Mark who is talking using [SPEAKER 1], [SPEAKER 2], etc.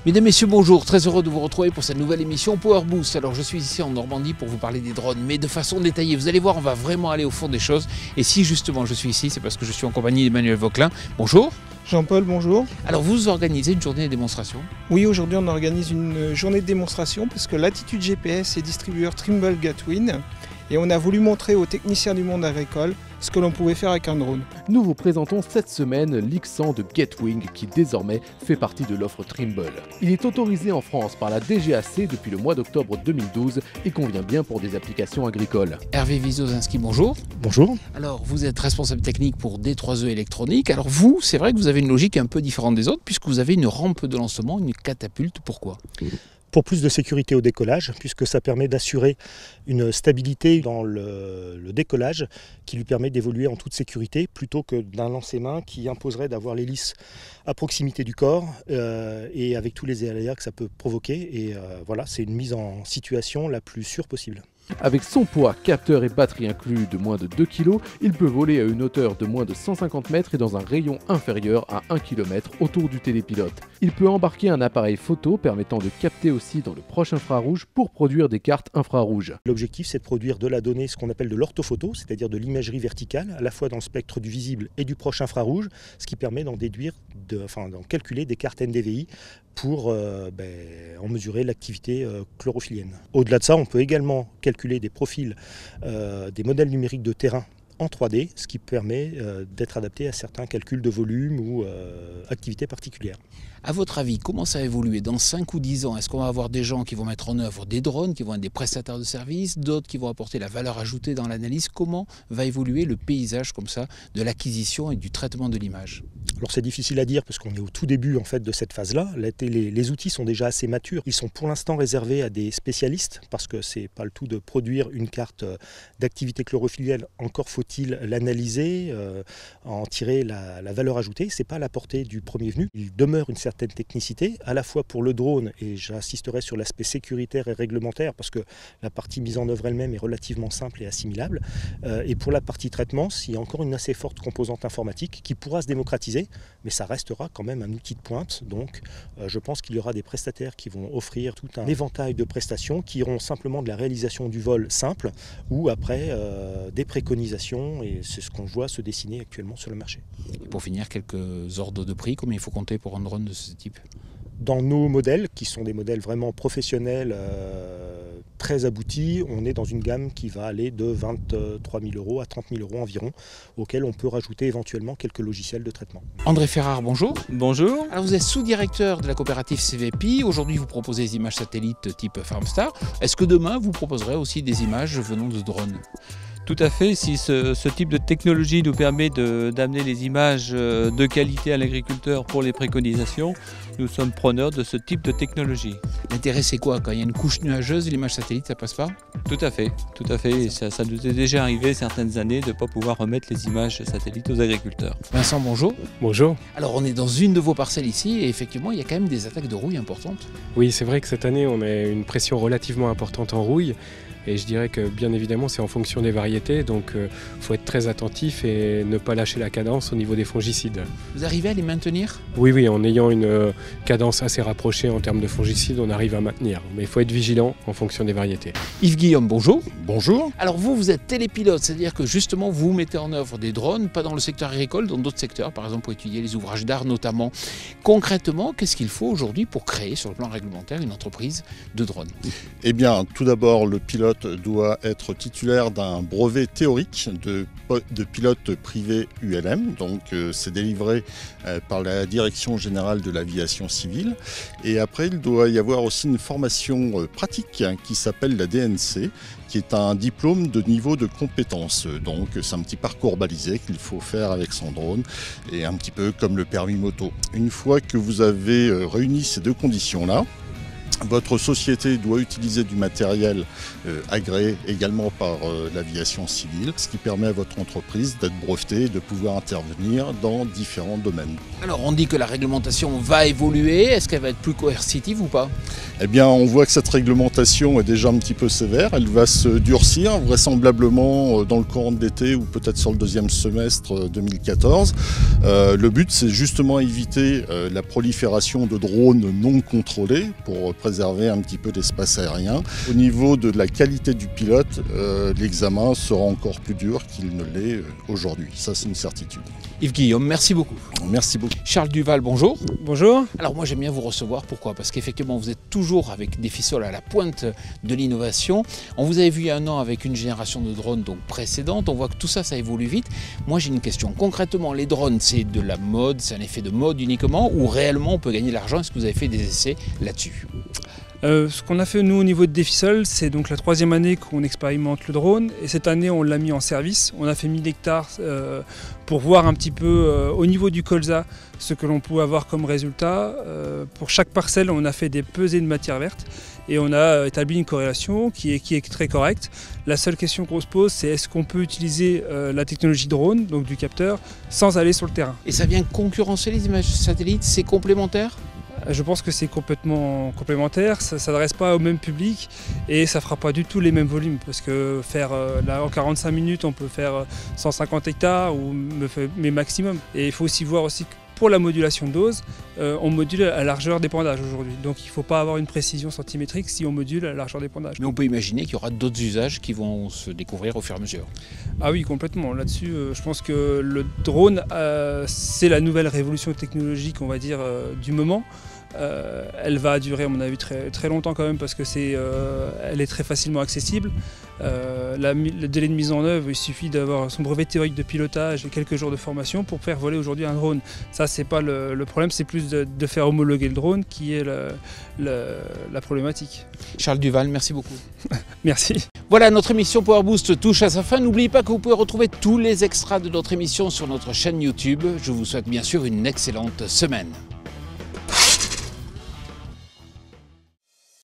[SPEAKER 1] Mesdames, Messieurs, bonjour, très heureux de vous retrouver pour cette nouvelle émission Power Boost. Alors je suis ici en Normandie pour vous parler des drones, mais de façon détaillée. Vous allez voir, on va vraiment aller au fond des choses. Et si justement je suis ici, c'est parce que je suis en compagnie d'Emmanuel Vauquelin. Bonjour.
[SPEAKER 2] Jean-Paul, bonjour.
[SPEAKER 1] Alors vous organisez une journée de démonstration?
[SPEAKER 2] Oui, aujourd'hui on organise une journée de démonstration parce que Latitude GPS est distributeur Trimble Gatwind et on a voulu montrer aux techniciens du monde agricole ce que l'on pouvait faire avec un drone.
[SPEAKER 3] Nous vous présentons cette semaine l'X100 de Gatwing qui désormais fait partie de l'offre Trimble. Il est autorisé en France par la DGAC depuis le mois d'octobre 2012 et convient bien pour des applications agricoles.
[SPEAKER 1] Hervé Wisozinski, bonjour.
[SPEAKER 4] Bonjour.
[SPEAKER 1] Alors vous êtes responsable technique pour D3E électronique. Alors vous, c'est vrai que vous avez une logique un peu différente des autres puisque vous avez une rampe de lancement, une catapulte. Pourquoi ?
[SPEAKER 4] Pour plus de sécurité au décollage, puisque ça permet d'assurer une stabilité dans le décollage qui lui permet d'évoluer en toute sécurité plutôt que d'un lancer-main qui imposerait d'avoir l'hélice à proximité du corps et avec tous les aléas que ça peut provoquer. Et voilà, c'est une mise en situation la plus sûre possible.
[SPEAKER 3] Avec son poids, capteur et batterie inclus de moins de 2 kg, il peut voler à une hauteur de moins de 150 mètres et dans un rayon inférieur à 1 km autour du télépilote. Il peut embarquer un appareil photo permettant de capter aussi dans le proche infrarouge pour produire des cartes infrarouges.
[SPEAKER 4] L'objectif, c'est de produire de la donnée, ce qu'on appelle de l'orthophoto, c'est-à-dire de l'imagerie verticale, à la fois dans le spectre du visible et du proche infrarouge, ce qui permet d'en calculer des cartes NDVI pour en mesurer l'activité chlorophyllienne. Au-delà de ça, on peut également calculer des profils, des modèles numériques de terrain en 3D, ce qui permet d'être adapté à certains calculs de volume ou activités particulières.
[SPEAKER 1] À votre avis, comment ça va évoluer dans 5 ou 10 ans? Est-ce qu'on va avoir des gens qui vont mettre en œuvre des drones, qui vont être des prestataires de services, d'autres qui vont apporter la valeur ajoutée dans l'analyse? Comment va évoluer le paysage comme ça de l'acquisition et du traitement de l'image?
[SPEAKER 4] Alors c'est difficile à dire parce qu'on est au tout début en fait de cette phase-là. Les outils sont déjà assez matures. Ils sont pour l'instant réservés à des spécialistes parce que c'est pas le tout de produire une carte d'activité chlorophyllienne. Encore faut-il l'analyser, en tirer la valeur ajoutée. C'est pas à la portée du premier venu. Il demeure une certaine technicité à la fois pour le drone et j'insisterai sur l'aspect sécuritaire et réglementaire parce que la partie mise en œuvre elle-même est relativement simple et assimilable. Et pour la partie traitement, il y a encore une assez forte composante informatique qui pourra se démocratiser. Mais ça restera quand même un outil de pointe, donc je pense qu'il y aura des prestataires qui vont offrir tout un éventail de prestations qui iront simplement de la réalisation du vol simple ou après des préconisations et c'est ce qu'on voit se dessiner actuellement sur le marché.
[SPEAKER 1] Et pour finir, quelques ordres de prix, combien il faut compter pour un drone de ce type?
[SPEAKER 4] Dans nos modèles, qui sont des modèles vraiment professionnels, très aboutis, on est dans une gamme qui va aller de 23 000 € à 30 000 € environ, auquel on peut rajouter éventuellement quelques logiciels de traitement.
[SPEAKER 1] André Ferrard, bonjour.
[SPEAKER 5] Bonjour.
[SPEAKER 1] Alors vous êtes sous-directeur de la coopérative CVP. Aujourd'hui, vous proposez des images satellites type Farmstar. Est-ce que demain, vous proposerez aussi des images venant de drones?
[SPEAKER 5] Tout à fait, si ce type de technologie nous permet d'amener les images de qualité à l'agriculteur pour les préconisations, nous sommes preneurs de ce type de technologie.
[SPEAKER 1] L'intérêt c'est quoi? Quand il y a une couche nuageuse, l'image satellite, ça passe pas?
[SPEAKER 5] Tout à fait. Et ça nous est déjà arrivé certaines années de ne pas pouvoir remettre les images satellites aux agriculteurs.
[SPEAKER 1] Vincent, bonjour.
[SPEAKER 6] Bonjour.
[SPEAKER 1] Alors on est dans une de vos parcelles ici et effectivement il y a quand même des attaques de rouille importantes.
[SPEAKER 6] Oui, c'est vrai que cette année on a une pression relativement importante en rouille. Et je dirais que bien évidemment c'est en fonction des variétés, donc faut être très attentif et ne pas lâcher la cadence au niveau des fongicides.
[SPEAKER 1] Vous arrivez à les maintenir?
[SPEAKER 6] Oui, en ayant une cadence assez rapprochée en termes de fongicides, on arrive à maintenir. Mais il faut être vigilant en fonction des variétés.
[SPEAKER 1] Yves Guillaume, bonjour.
[SPEAKER 7] Bonjour.
[SPEAKER 1] Alors vous êtes télépilote, c'est-à-dire que justement vous mettez en œuvre des drones, pas dans le secteur agricole, dans d'autres secteurs, par exemple pour étudier les ouvrages d'art notamment. Concrètement, qu'est-ce qu'il faut aujourd'hui pour créer sur le plan réglementaire une entreprise de drones?
[SPEAKER 7] Eh bien, tout d'abord, le pilote doit être titulaire d'un brevet théorique de pilote privé ULM, donc c'est délivré par la Direction Générale de l'Aviation Civile. Et après, il doit y avoir aussi une formation pratique qui s'appelle la DNC, qui est un diplôme de niveau de compétence. Donc c'est un petit parcours balisé qu'il faut faire avec son drone et un petit peu comme le permis moto. Une fois que vous avez réuni ces deux conditions-là, Votre société doit utiliser du matériel agréé également par l'aviation civile, ce qui permet à votre entreprise d'être brevetée et de pouvoir intervenir dans différents domaines.
[SPEAKER 1] Alors on dit que la réglementation va évoluer, est-ce qu'elle va être plus coercitive ou pas?
[SPEAKER 7] Eh bien, on voit que cette réglementation est déjà un petit peu sévère, elle va se durcir vraisemblablement dans le courant de l'été ou peut-être sur le deuxième semestre 2014. Le but, c'est justement éviter la prolifération de drones non contrôlés pour préserver un petit peu l'espace aérien. Au niveau de la qualité du pilote, l'examen sera encore plus dur qu'il ne l'est aujourd'hui. Ça, c'est une certitude.
[SPEAKER 1] Yves Guillaume, merci beaucoup.
[SPEAKER 7] Merci beaucoup.
[SPEAKER 1] Charles Duval, bonjour.
[SPEAKER 2] Bonjour.
[SPEAKER 1] Alors moi j'aime bien vous recevoir, pourquoi? Parce qu'effectivement vous êtes toujours avec des Fisol à la pointe de l'innovation. On vous avait vu il y a un an avec une génération de drones donc précédente, on voit que tout ça, ça évolue vite. Moi j'ai une question, concrètement les drones c'est de la mode, c'est un effet de mode uniquement ou réellement on peut gagner de l'argent? Est-ce que vous avez fait des essais là-dessus?
[SPEAKER 2] Ce qu'on a fait nous au niveau de Defisol, c'est donc la 3e année qu'on expérimente le drone et cette année on l'a mis en service. On a fait 1000 hectares pour voir un petit peu au niveau du colza ce que l'on pouvait avoir comme résultat. Pour chaque parcelle on a fait des pesées de matière verte et on a établi une corrélation qui est très correcte. La seule question qu'on se pose c'est est-ce qu'on peut utiliser la technologie drone, donc du capteur, sans aller sur le terrain.
[SPEAKER 1] Et ça vient concurrencer les images satellites, c'est complémentaire?
[SPEAKER 2] Je pense que c'est complètement complémentaire, ça ne s'adresse pas au même public et ça ne fera pas du tout les mêmes volumes parce que faire là en 45 minutes on peut faire 150 hectares ou mais maximum. Et il faut aussi voir aussi que pour la modulation de dose, on module à largeur d'épandage aujourd'hui. Donc il ne faut pas avoir une précision centimétrique si on module à largeur d'épandage.
[SPEAKER 1] Mais on peut imaginer qu'il y aura d'autres usages qui vont se découvrir au fur et à mesure.
[SPEAKER 2] Ah oui, complètement. Là-dessus, je pense que le drone, c'est la nouvelle révolution technologique, on va dire, du moment. Elle va durer à mon avis très, très longtemps quand même parce que elle est très facilement accessible. Le délai de mise en œuvre, il suffit d'avoir son brevet théorique de pilotage et quelques jours de formation pour faire voler aujourd'hui un drone. Ça c'est pas le problème, c'est plus de faire homologuer le drone qui est la problématique.
[SPEAKER 1] Charles Duval, merci beaucoup.
[SPEAKER 2] Merci.
[SPEAKER 1] Voilà, notre émission Power Boost touche à sa fin. N'oubliez pas que vous pouvez retrouver tous les extras de notre émission sur notre chaîne YouTube. Je vous souhaite bien sûr une excellente semaine.